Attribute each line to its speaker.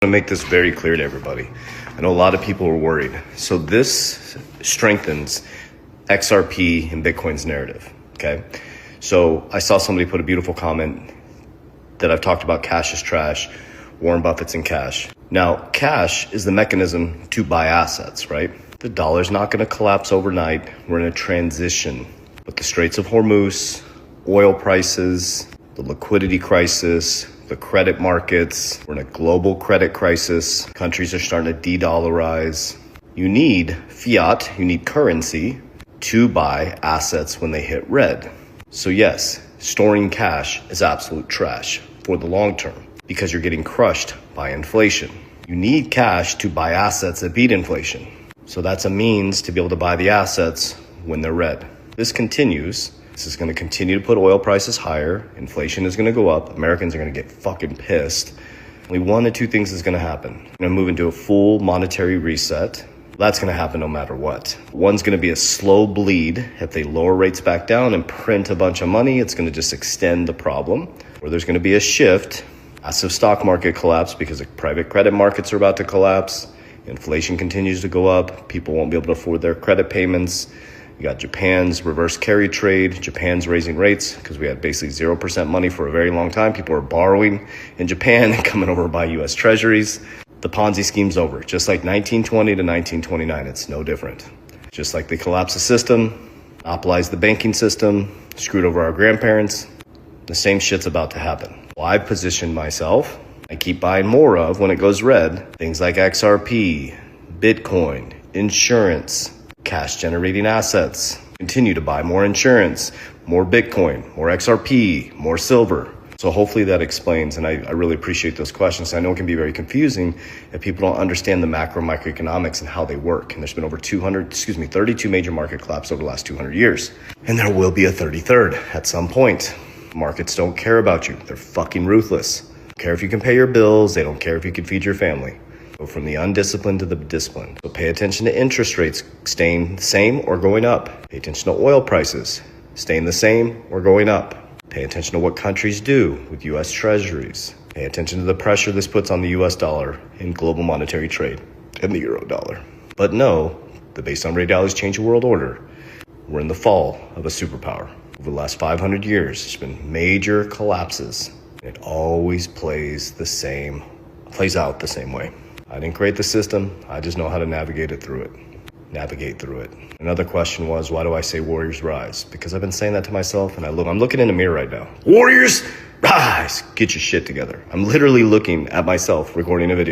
Speaker 1: To make this very clear to everybody. I know a lot of people are worried. So this strengthens XRP and Bitcoin's narrative, okay? So I saw somebody put a beautiful comment that I've talked about cash is trash, Warren Buffett's in cash. Now, cash is the mechanism to buy assets, right? The dollar's not gonna collapse overnight. We're in a transition. With the Straits of Hormuz, oil prices, the liquidity crisis, the credit markets, we're in a global credit crisis. Countries are starting to de-dollarize. You need fiat, you need currency to buy assets when they hit red. So yes, storing cash is absolute trash for the long term because you're getting crushed by inflation. You need cash to buy assets that beat inflation. So that's a means to be able to buy the assets when they're red. This continues. This is going to continue to put oil prices higher. Inflation is going to go up. Americans are going to get fucking pissed. Only one of two things is going to happen. We're going to move into a full monetary reset. That's going to happen no matter what. One's going to be a slow bleed. If they lower rates back down and print a bunch of money, it's going to just extend the problem. Or there's going to be a shift. Massive stock market collapse because the private credit markets are about to collapse. Inflation continues to go up. People won't be able to afford their credit payments. You got Japan's reverse carry trade. Japan's raising rates because we had basically 0% money for a very long time. People are borrowing in Japan and coming over to buy U.S. treasuries. The Ponzi scheme's over. Just like 1920 to 1929, it's no different. Just like they collapsed the system, monopolized the banking system, screwed over our grandparents, the same shit's about to happen. Well, I position myself. I keep buying more of when it goes red. Things like XRP, Bitcoin, insurance, cash generating assets. Continue to buy more insurance, more Bitcoin, more XRP, more silver. So hopefully that explains, and I really appreciate those questions. I know it can be very confusing if people don't understand the macro microeconomics and how they work. And there's been over 32 major market collapses over the last 200 years. And there will be a 33rd at some point. Markets don't care about you. They're fucking ruthless. They don't care if you can pay your bills. They don't care if you can feed your family. Go from the undisciplined to the disciplined. So pay attention to interest rates staying the same or going up. Pay attention to oil prices staying the same or going up. Pay attention to what countries do with U.S. treasuries. Pay attention to the pressure this puts on the U.S. dollar in global monetary trade and the euro dollar. But no, the base on realities change the world order. We're in the fall of a superpower. Over the last 500 years, there's been major collapses. It always plays out the same way. I didn't create the system. I just know how to navigate through it. Another question was, why do I say warriors rise? Because I've been saying that to myself, and I'm looking in the mirror right now. Warriors rise! Get your shit together. I'm literally looking at myself recording a video.